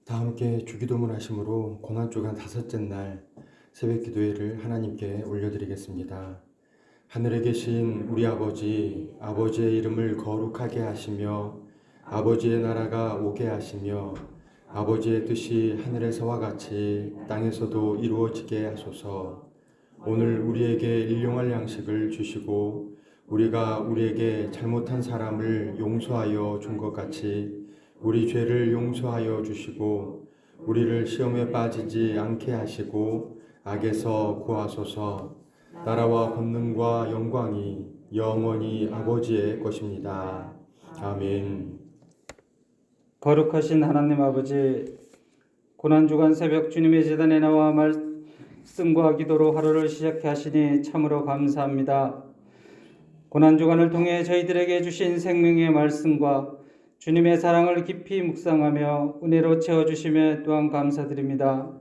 다 함께 주기도문 하심으로 고난주간 다섯째 날 새벽 기도회를 하나님께 올려드리겠습니다. 하늘에 계신 우리 아버지, 아버지의 이름을 거룩하게 하시며 아버지의 나라가 오게 하시며 아버지의 뜻이 하늘에서와 같이 땅에서도 이루어지게 하소서. 오늘 우리에게 일용할 양식을 주시고 우리가 우리에게 잘못한 사람을 용서하여 준 것 같이 우리 죄를 용서하여 주시고 우리를 시험에 빠지지 않게 하시고 악에서 구하소서. 나라와 권능과 영광이 영원히 아버지의 것입니다. 아멘. 거룩하신 하나님 아버지, 고난주간 새벽 주님의 제단에 나와 말씀과 기도로 하루를 시작해 하시니 참으로 감사합니다. 고난주간을 통해 저희들에게 주신 생명의 말씀과 주님의 사랑을 깊이 묵상하며 은혜로 채워주심에 또한 감사드립니다.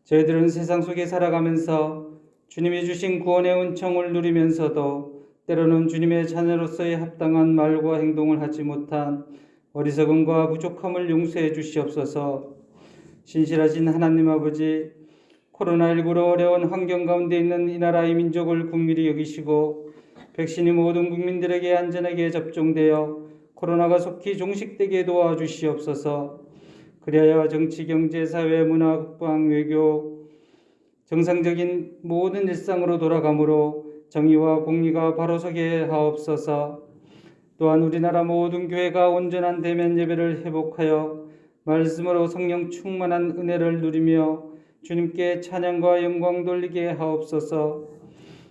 저희들은 세상 속에 살아가면서 주님이 주신 구원의 은총을 누리면서도 때로는 주님의 자녀로서의 합당한 말과 행동을 하지 못한 어리석음과 부족함을 용서해 주시옵소서. 신실하신 하나님 아버지, 코로나19로 어려운 환경 가운데 있는 이 나라의 민족을 긍휼히 여기시고 백신이 모든 국민들에게 안전하게 접종되어 코로나가 속히 종식되게 도와주시옵소서. 그리하여 정치, 경제, 사회, 문화, 국방, 외교 정상적인 모든 일상으로 돌아가므로 정의와 공의가 바로 서게 하옵소서. 또한 우리나라 모든 교회가 온전한 대면 예배를 회복하여 말씀으로 성령 충만한 은혜를 누리며 주님께 찬양과 영광 돌리게 하옵소서.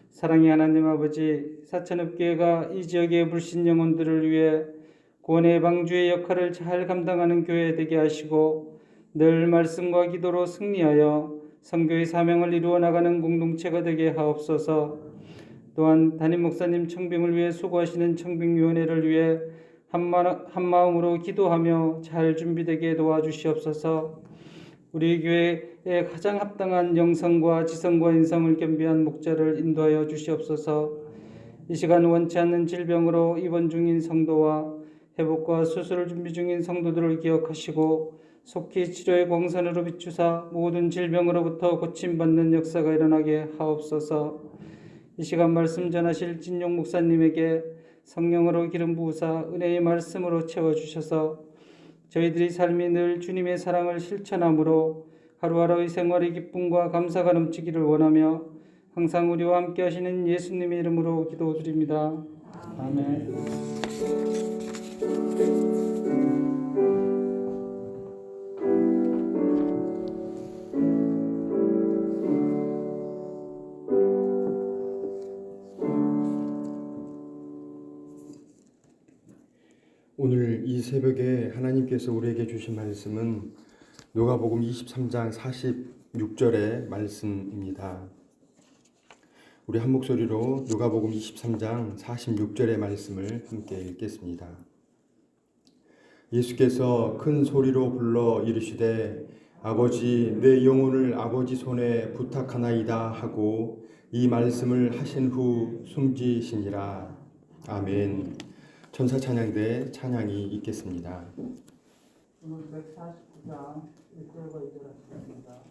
사랑의 하나님 아버지, 사천읍교회가 이 지역의 불신 영혼들을 위해 구원의 방주의 역할을 잘 감당하는 교회 되게 하시고 늘 말씀과 기도로 승리하여 선교의 사명을 이루어 나가는 공동체가 되게 하옵소서. 또한 담임 목사님 청빙을 위해 수고하시는 청빙위원회를 위해 한마음으로 기도하며 잘 준비되게 도와주시옵소서. 우리 교회에 가장 합당한 영성과 지성과 인성을 겸비한 목자를 인도하여 주시옵소서. 이 시간 원치 않는 질병으로 입원 중인 성도와 회복과 수술을 준비 중인 성도들을 기억하시고 속히 치료의 광선으로 비추사 모든 질병으로부터 고침받는 역사가 일어나게 하옵소서. 이 시간 말씀 전하실 진용 목사님에게 성령으로 기름 부으사 은혜의 말씀으로 채워주셔서 저희들이 삶이 늘 주님의 사랑을 실천함으로 하루하루의 생활의 기쁨과 감사가 넘치기를 원하며 항상 우리와 함께 하시는 예수님의 이름으로 기도드립니다. 아멘. 오늘 이 새벽에 하나님께서 우리에게 주신 말씀은 누가복음 23장 46절의 말씀입니다. 우리 한 목소리로 누가복음 23장 46절의 말씀을 함께 읽겠습니다. 예수께서 큰 소리로 불러 이르시되 아버지, 내 영혼을 아버지 손에 부탁하나이다 하고 이 말씀을 하신 후 숨지시니라. 아멘. 천사 찬양대 찬양이 있겠습니다. 오늘 149장 1절과 2절 하시겠습니다.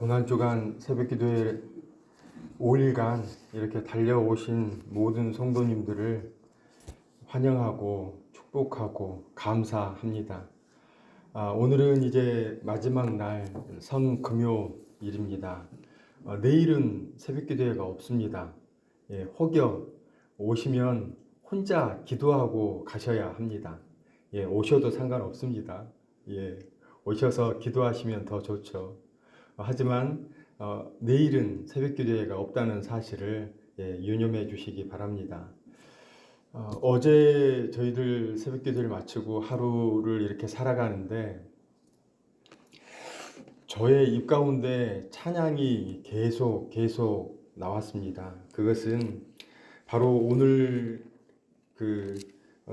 고난주간 새벽기도회 5일간 이렇게 달려오신 모든 성도님들을 환영하고 축복하고 감사합니다. 오늘은 이제 마지막 날 성금요일입니다. 내일은 새벽기도회가 없습니다. 혹여 오시면 혼자 기도하고 가셔야 합니다. 오셔도 상관없습니다. 오셔서 기도하시면 더 좋죠. 하지만 내일은 새벽기도회가 없다는 사실을 유념해 주시기 바랍니다. 어제 저희들 새벽기도를 마치고 하루를 이렇게 살아가는데 저의 입 가운데 찬양이 계속 나왔습니다. 그것은 바로 오늘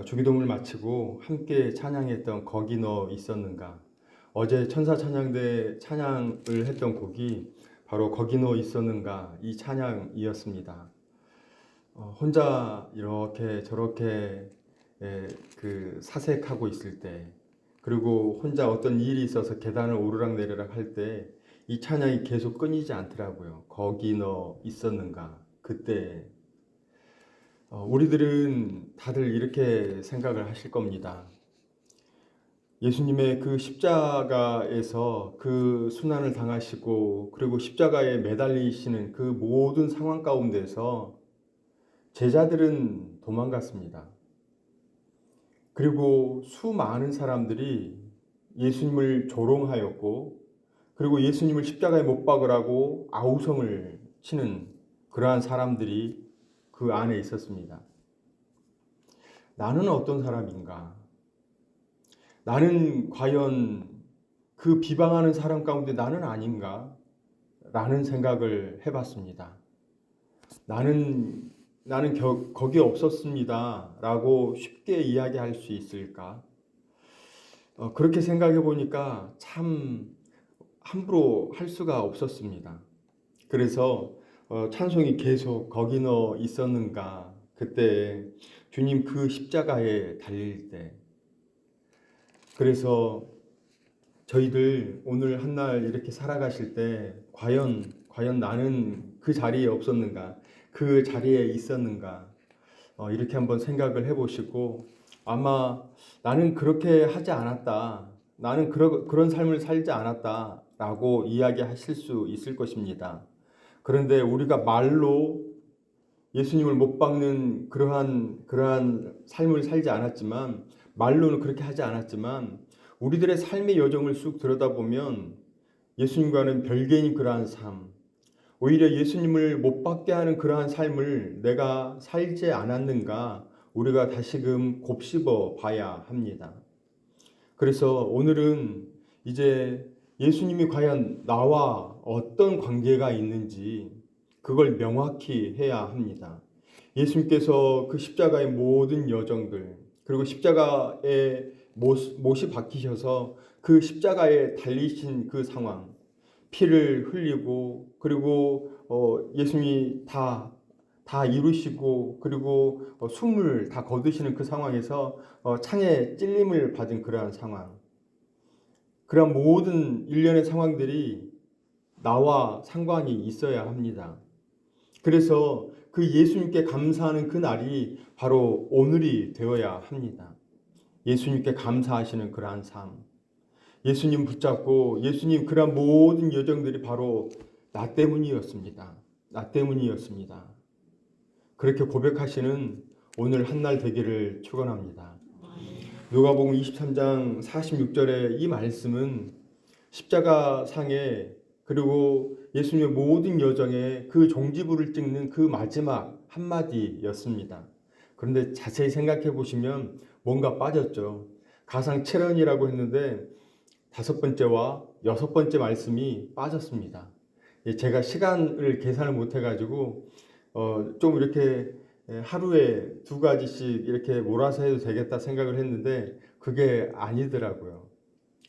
주기도문을 마치고 함께 찬양했던 거기 너 있었는가. 어제 천사 찬양대 찬양을 했던 곡이 바로 거기 너 있었는가 이 찬양이었습니다. 혼자 이렇게 저렇게 사색하고 있을 때, 그리고 혼자 어떤 일이 있어서 계단을 오르락내리락 할 때 이 찬양이 계속 끊이지 않더라고요. 거기 너 있었는가. 그때 우리들은 다들 이렇게 생각을 하실 겁니다. 예수님의 그 십자가에서 그 순환을 당하시고 그리고 십자가에 매달리시는 그 모든 상황 가운데서 제자들은 도망갔습니다. 그리고 수많은 사람들이 예수님을 조롱하였고 그리고 예수님을 십자가에 못 박으라고 아우성을 치는 그러한 사람들이 그 안에 있었습니다. 나는 어떤 사람인가? 나는 과연 그 비방하는 사람 가운데 나는 아닌가? 라는 생각을 해봤습니다. 나는 거기 없었습니다. 라고 쉽게 이야기할 수 있을까? 그렇게 생각해 보니까 참 함부로 할 수가 없었습니다. 그래서 찬송이 계속 거기 너 있었는가? 그때 주님 그 십자가에 달릴 때, 그래서 저희들 오늘 한날 이렇게 살아가실 때 과연 나는 그 자리에 없었는가? 그 자리에 있었는가? 이렇게 한번 생각을 해보시고 아마 나는 그렇게 하지 않았다. 나는 그런 삶을 살지 않았다. 라고 이야기하실 수 있을 것입니다. 그런데 우리가 말로 예수님을 못 박는 그러한 삶을 살지 않았지만, 말로는 그렇게 하지 않았지만 우리들의 삶의 여정을 쑥 들여다보면 예수님과는 별개인 그러한 삶, 오히려 예수님을 못 받게 하는 그러한 삶을 내가 살지 않았는가 우리가 다시금 곱씹어 봐야 합니다. 그래서 오늘은 이제 예수님이 과연 나와 어떤 관계가 있는지 그걸 명확히 해야 합니다. 예수님께서 그 십자가의 모든 여정들, 그리고 십자가에 못이 박히셔서 그 십자가에 달리신 그 상황, 피를 흘리고 그리고 예수님이 다 이루시고 그리고 숨을 다 거두시는 그 상황에서 창에 찔림을 받은 그러한 상황, 그러한 모든 일련의 상황들이 나와 상관이 있어야 합니다. 그래서 그 예수님께 감사하는 그 날이 바로 오늘이 되어야 합니다. 예수님께 감사하시는 그러한 삶, 예수님 붙잡고 예수님 그러한 모든 여정들이 바로 나 때문이었습니다. 나 때문이었습니다. 그렇게 고백하시는 오늘 한날 되기를 축원합니다. 누가복음 23장 46절의 이 말씀은 십자가 상에 그리고 예수님의 모든 여정에 그 종지부를 찍는 그 마지막 한마디였습니다. 그런데 자세히 생각해 보시면 뭔가 빠졌죠. 가상 7원이라고 했는데 5번째와 6번째 말씀이 빠졌습니다. 제가 시간을 계산을 못 해가지고 좀 이렇게 하루에 2가지씩 이렇게 몰아서 해도 되겠다 생각을 했는데 그게 아니더라고요.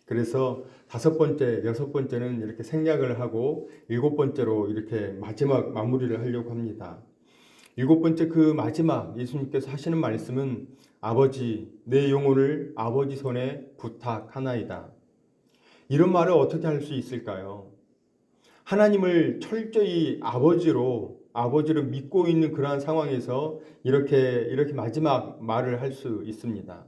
그래서 5번째, 6번째는 이렇게 생략을 하고 7번째로 이렇게 마지막 마무리를 하려고 합니다. 7번째 그 마지막 예수님께서 하시는 말씀은 아버지, 내 영혼을 아버지 손에 부탁하나이다. 이런 말을 어떻게 할 수 있을까요? 하나님을 철저히 아버지로 믿고 있는 그러한 상황에서 이렇게 마지막 말을 할 수 있습니다.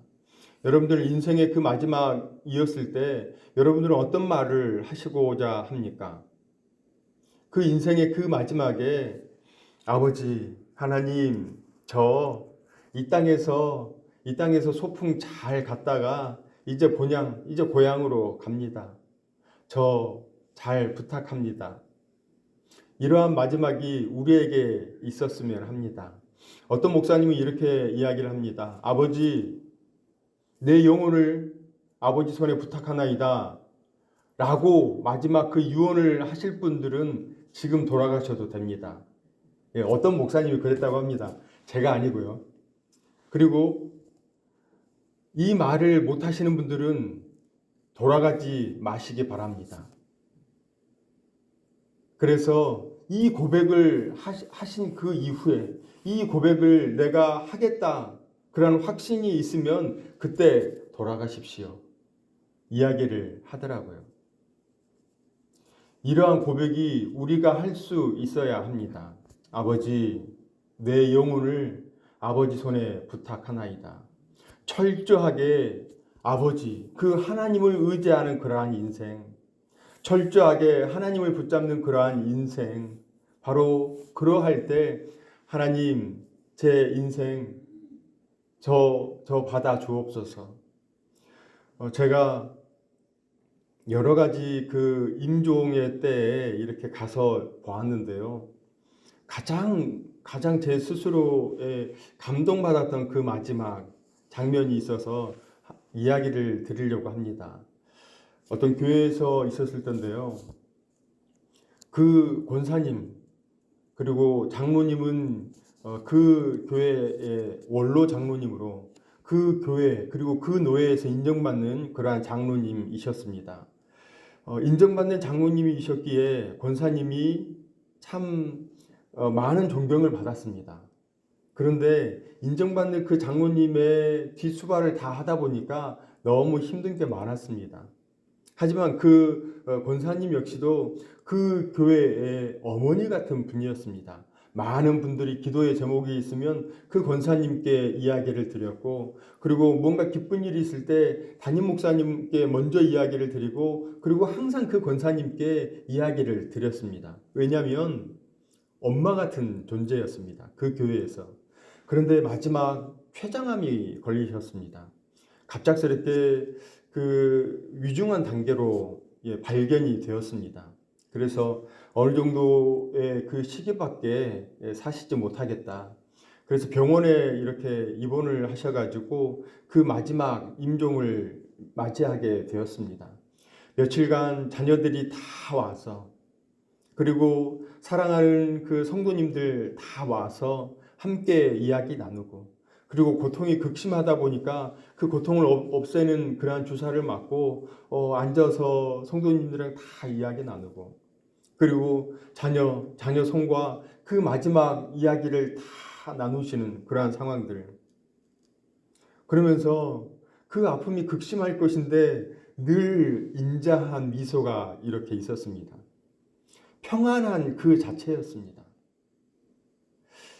여러분들 인생의 그 마지막이었을 때 여러분들은 어떤 말을 하시고자 합니까? 그 인생의 그 마지막에 아버지 하나님, 저 이 땅에서 소풍 잘 갔다가 이제 고향으로 갑니다. 저 잘 부탁합니다. 이러한 마지막이 우리에게 있었으면 합니다. 어떤 목사님은 이렇게 이야기를 합니다. 아버지, 내 영혼을 아버지 손에 부탁하나이다. 라고 마지막 그 유언을 하실 분들은 지금 돌아가셔도 됩니다. 예, 어떤 목사님이 그랬다고 합니다. 제가 아니고요. 그리고 이 말을 못 하시는 분들은 돌아가지 마시기 바랍니다. 그래서 이 고백을 하신 그 이후에 이 고백을 내가 하겠다 그런 확신이 있으면 그때 돌아가십시오. 이야기를 하더라고요. 이러한 고백이 우리가 할 수 있어야 합니다. 아버지, 내 영혼을 아버지 손에 부탁하나이다. 철저하게 아버지, 그 하나님을 의지하는 그러한 인생, 철저하게 하나님을 붙잡는 그러한 인생, 바로 그러할 때 하나님, 제 인생 저 받아 주옵소서. 제가 여러 가지 그 임종의 때에 이렇게 가서 보았는데요. 가장 제 스스로에 감동받았던 그 마지막 장면이 있어서 이야기를 드리려고 합니다. 어떤 교회에서 있었을 텐데요. 그 권사님 그리고 장로님은 그 교회의 원로 장로님으로 그 교회 그리고 그 노예에서 인정받는 그러한 장로님이셨습니다. 인정받는 장로님이셨기에 권사님이 참 많은 존경을 받았습니다. 그런데 인정받는 그 장로님의 뒷수발을 다 하다 보니까 너무 힘든 게 많았습니다. 하지만 그 권사님 역시도 그 교회의 어머니 같은 분이었습니다. 많은 분들이 기도의 제목이 있으면 그 권사님께 이야기를 드렸고, 그리고 뭔가 기쁜 일이 있을 때 담임 목사님께 먼저 이야기를 드리고, 그리고 항상 그 권사님께 이야기를 드렸습니다. 왜냐하면 엄마 같은 존재였습니다. 그 교회에서. 그런데 마지막 췌장암이 걸리셨습니다. 갑작스럽게 그 위중한 단계로 발견이 되었습니다. 그래서 어느 정도의 그 시기밖에 사시지 못하겠다. 그래서 병원에 이렇게 입원을 하셔가지고 그 마지막 임종을 맞이하게 되었습니다. 며칠간 자녀들이 다 와서 그리고 사랑하는 그 성도님들 다 와서 함께 이야기 나누고 그리고 고통이 극심하다 보니까 그 고통을 없애는 그러한 주사를 맞고 앉아서 성도님들이랑 다 이야기 나누고 그리고 자녀 손과 그 마지막 이야기를 다 나누시는 그러한 상황들. 그러면서 그 아픔이 극심할 것인데 늘 인자한 미소가 이렇게 있었습니다. 평안한 그 자체였습니다.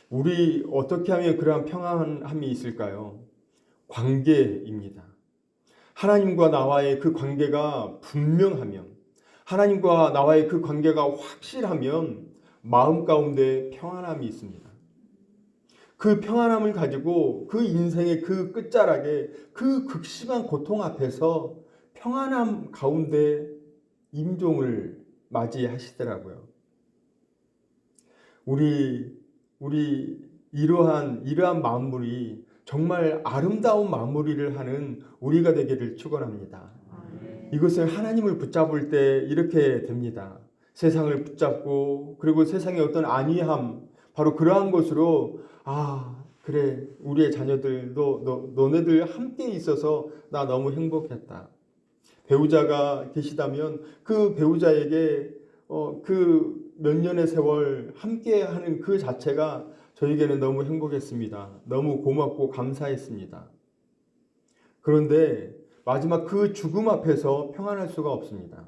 우리 어떻게 하면 그러한 평안함이 있을까요? 관계입니다. 하나님과 나와의 그 관계가 분명하면, 하나님과 나와의 그 관계가 확실하면 마음 가운데 평안함이 있습니다. 그 평안함을 가지고 그 인생의 그 끝자락에 그 극심한 고통 앞에서 평안함 가운데 임종을 맞이하시더라고요. 우리 이러한 마무리 정말 아름다운 마무리를 하는 우리가 되기를 축원합니다. 이것을 하나님을 붙잡을 때 이렇게 됩니다. 세상을 붙잡고 그리고 세상의 어떤 안위함 바로 그러한 것으로 그래 우리의 자녀들도 너네들 함께 있어서 나 너무 행복했다. 배우자가 계시다면 그 배우자에게 그 몇 년의 세월 함께하는 그 자체가 저에게는 너무 행복했습니다. 너무 고맙고 감사했습니다. 그런데 마지막 그 죽음 앞에서 평안할 수가 없습니다.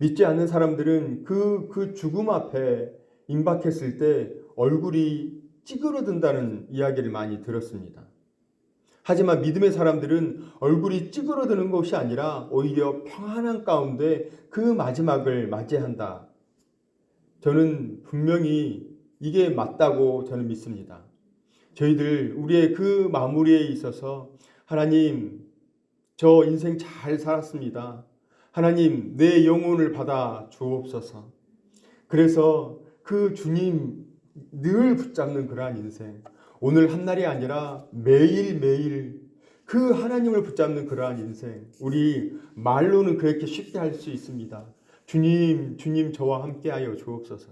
믿지 않는 사람들은 그 죽음 앞에 임박했을 때 얼굴이 찌그러든다는 이야기를 많이 들었습니다. 하지만 믿음의 사람들은 얼굴이 찌그러드는 것이 아니라 오히려 평안한 가운데 그 마지막을 맞이한다. 저는 분명히 이게 맞다고 저는 믿습니다. 저희들 우리의 그 마무리에 있어서 하나님, 저 인생 잘 살았습니다. 하나님, 내 영혼을 받아 주옵소서. 그래서 그 주님 늘 붙잡는 그러한 인생, 오늘 한 날이 아니라 매일매일 그 하나님을 붙잡는 그러한 인생, 우리 말로는 그렇게 쉽게 할 수 있습니다. 주님, 주님 저와 함께하여 주옵소서.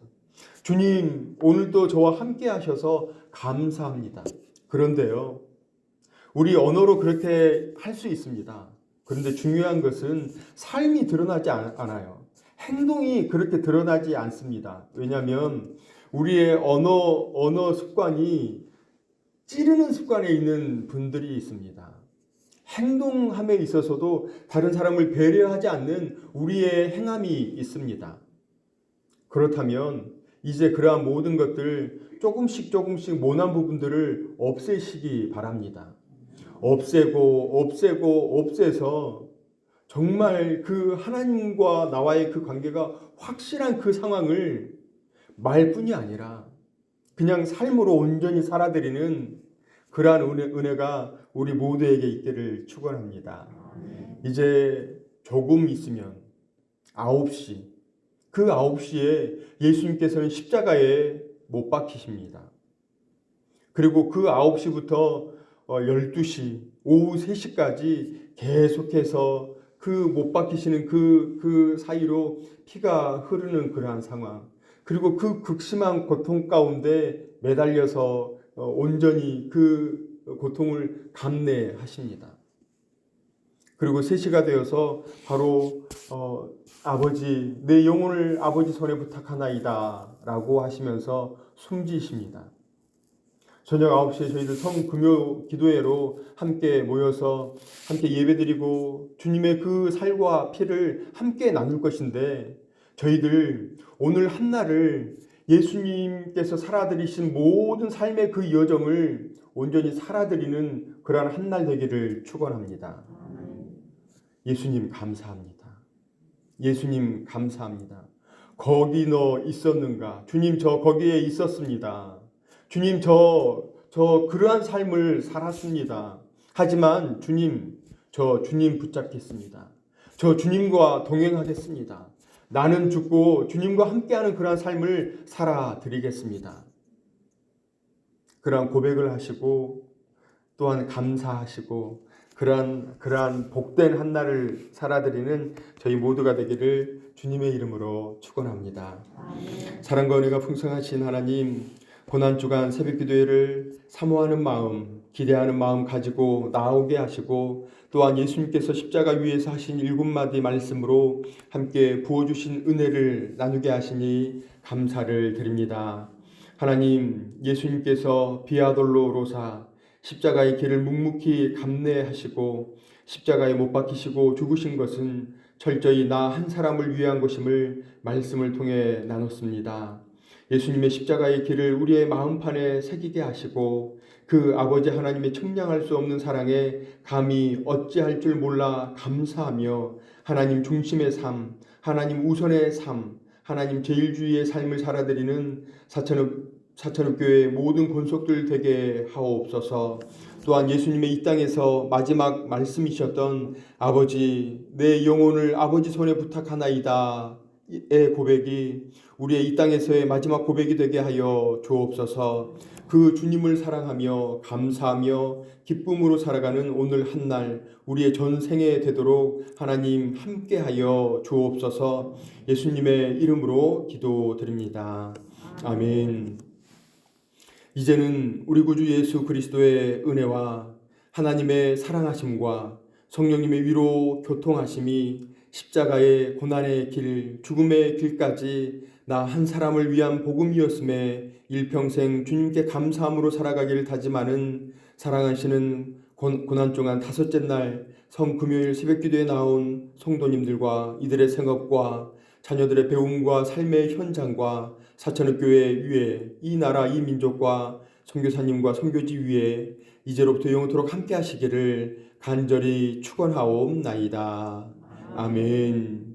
주님, 오늘도 저와 함께 하셔서 감사합니다. 그런데요, 우리 언어로 그렇게 할 수 있습니다. 그런데 중요한 것은 삶이 드러나지 않아요. 행동이 그렇게 드러나지 않습니다. 왜냐하면 우리의 언어 습관이 찌르는 습관에 있는 분들이 있습니다. 행동함에 있어서도 다른 사람을 배려하지 않는 우리의 행함이 있습니다. 그렇다면 이제 그러한 모든 것들 조금씩 모난 부분들을 없애시기 바랍니다. 없애서 정말 그 하나님과 나와의 그 관계가 확실한 그 상황을 말뿐이 아니라 그냥 삶으로 온전히 살아드리는 그러한 은혜가 우리 모두에게 있기를 축원합니다. 이제 조금 있으면 9시, 그 9시에 예수님께서는 십자가에 못 박히십니다. 그리고 그 9시부터 12시, 오후 3시까지 계속해서 그 못 박히시는 그 사이로 피가 흐르는 그러한 상황, 그리고 그 극심한 고통 가운데 매달려서 온전히 그 고통을 감내하십니다. 그리고 3시가 되어서 바로 아버지, 내 영혼을 아버지 손에 부탁하나이다 라고 하시면서 숨지십니다. 저녁 9시에 저희들 성금요 기도회로 함께 모여서 함께 예배드리고 주님의 그 살과 피를 함께 나눌 것인데, 저희들 오늘 한날을 예수님께서 살아드리신 모든 삶의 그 여정을 온전히 살아드리는 그러한 한날 되기를 축원합니다. 예수님 감사합니다. 예수님 감사합니다. 거기 너 있었는가? 주님 저 거기에 있었습니다. 주님 저 그러한 삶을 살았습니다. 하지만 주님, 저 주님 붙잡겠습니다. 저 주님과 동행하겠습니다. 나는 죽고 주님과 함께하는 그러한 삶을 살아드리겠습니다. 그러한 고백을 하시고 또한 감사하시고 그러한 복된 한날을 살아드리는 저희 모두가 되기를 주님의 이름으로 축원합니다. 사랑과 은혜가 풍성하신 하나님, 고난주간 새벽기도회를 사모하는 마음, 기대하는 마음 가지고 나오게 하시고 또한 예수님께서 십자가 위에서 하신 7마디 말씀으로 함께 부어주신 은혜를 나누게 하시니 감사를 드립니다. 하나님, 예수님께서 비아돌로로사 십자가의 길을 묵묵히 감내하시고 십자가에 못 박히시고 죽으신 것은 철저히 나 한 사람을 위한 것임을 말씀을 통해 나눴습니다. 예수님의 십자가의 길을 우리의 마음판에 새기게 하시고 그 아버지 하나님의 청량할 수 없는 사랑에 감히 어찌할 줄 몰라 감사하며 하나님 중심의 삶, 하나님 우선의 삶, 하나님 제일주의의 삶을 살아드리는 사천읍교회 모든 권속들 되게 하옵소서. 또한 예수님의 이 땅에서 마지막 말씀이셨던 아버지, 내 영혼을 아버지 손에 부탁하나이다 의 고백이 우리의 이 땅에서의 마지막 고백이 되게 하여 주옵소서. 그 주님을 사랑하며 감사하며 기쁨으로 살아가는 오늘 한날 우리의 전생에 되도록 하나님 함께하여 주옵소서. 예수님의 이름으로 기도드립니다. 아멘. 이제는 우리 구주 예수 그리스도의 은혜와 하나님의 사랑하심과 성령님의 위로 교통하심이 십자가의 고난의 길, 죽음의 길까지 나 한 사람을 위한 복음이었음에 일평생 주님께 감사함으로 살아가기를 다짐하는 사랑하시는 고난주간 5째 날 성금요일 새벽기도에 나온 성도님들과 이들의 생업과 자녀들의 배움과 삶의 현장과 사천의 교회 위에 이 나라 이 민족과 선교사님과 선교지 위에 이제로부터 영원토록 함께 하시기를 간절히 축원하옵나이다. 아멘.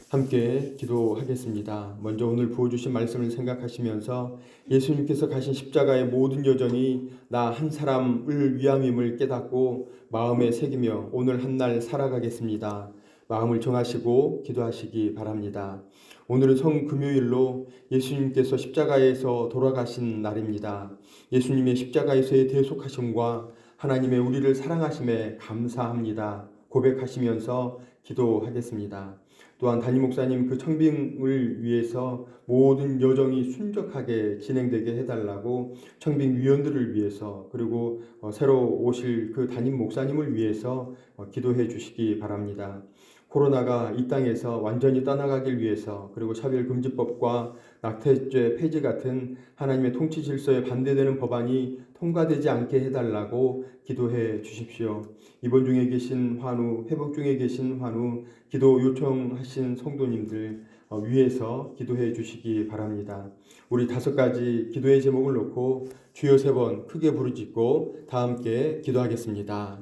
함께 기도하겠습니다. 먼저 오늘 부어주신 말씀을 생각하시면서 예수님께서 가신 십자가의 모든 여정이 나 한 사람을 위함임을 깨닫고 마음에 새기며 오늘 한날 살아가겠습니다. 마음을 정하시고 기도하시기 바랍니다. 오늘은 성금요일로 예수님께서 십자가에서 돌아가신 날입니다. 예수님의 십자가에서의 대속하심과 하나님의 우리를 사랑하심에 감사합니다. 고백하시면서 기도하겠습니다. 또한 담임 목사님 그 청빙을 위해서 모든 여정이 순적하게 진행되게 해달라고 청빙 위원들을 위해서 그리고 새로 오실 그 담임 목사님을 위해서 기도해 주시기 바랍니다. 코로나가 이 땅에서 완전히 떠나가길 위해서 그리고 차별금지법과 낙태죄 폐지 같은 하나님의 통치 질서에 반대되는 법안이 통과되지 않게 해달라고 기도해 주십시오. 입원 중에 계신 환우, 회복 중에 계신 환우, 기도 요청하신 성도님들 위해서 기도해 주시기 바랍니다. 우리 5가지 기도의 제목을 놓고 주여 3번 크게 부르짖고 다 함께 기도하겠습니다.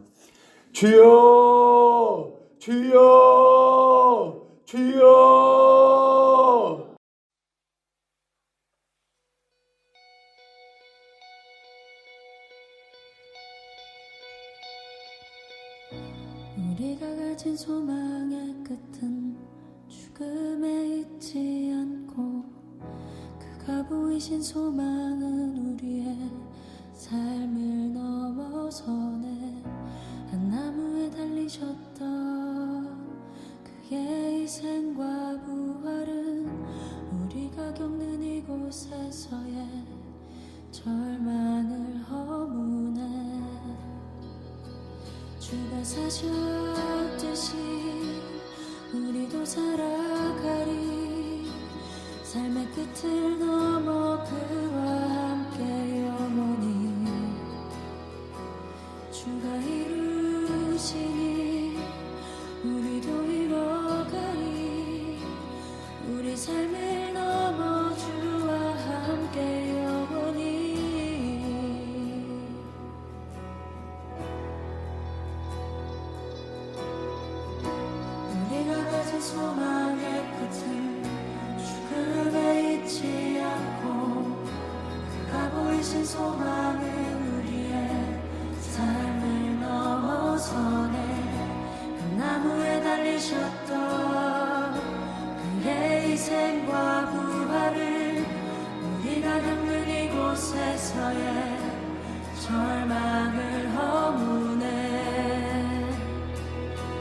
주여! 주여! 주여! 우리가 가진 소망의 끝은 죽음에 있지 않고 그가 보이신 소망은 우리의 삶을 넘어서네. 한 나무에 달리셨던 그의 희생과 부활은 우리가 겪는 이곳에서의 절망을 허무네. 주가 사셨듯이 우리도 살아가리. 삶의 끝을 넘어 그와 함께 영원히 주가 이루시니 우리도 이뤄가리. 우리 삶을 넘어 주와 함께 영원히. 우리가 가진 소망의 끝을 죽음에 있지 않고 그가 보이신 소망은 우리의 삶을 넘어서네. 한 나무에 달리셨던 그의 희생과 부활을 우리가 겪는 이곳에서의 절망을 허무네.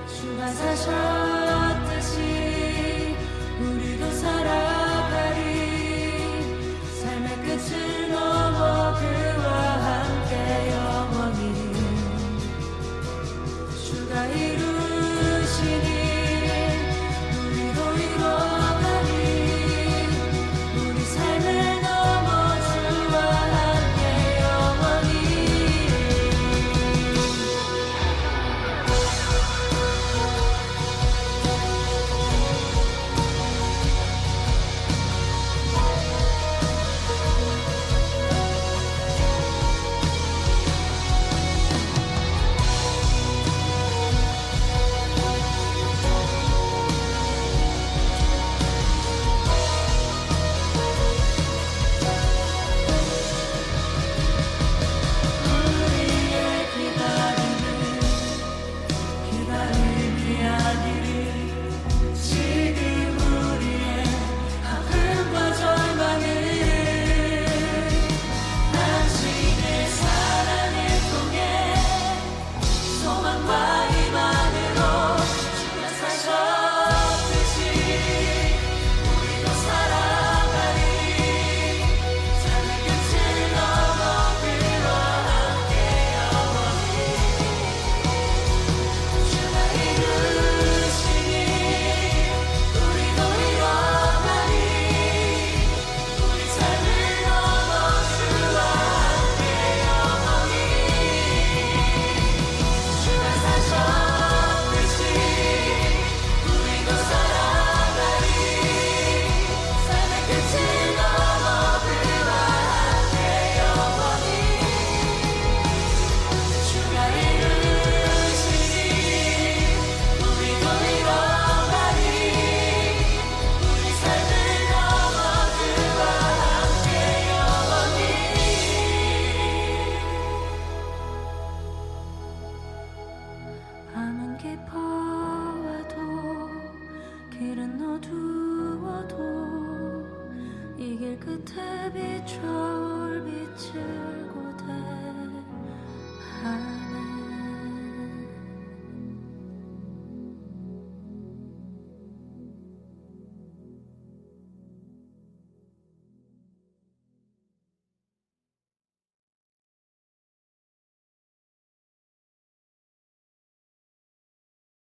주가 사셨듯이 우리도 살아가리. 삶의 끝을 넘어 그와 함께 영원히 주가 이루시니 우리도 이뤄가리. 우리 삶을 넘어 주와 함께 영원히. 비춰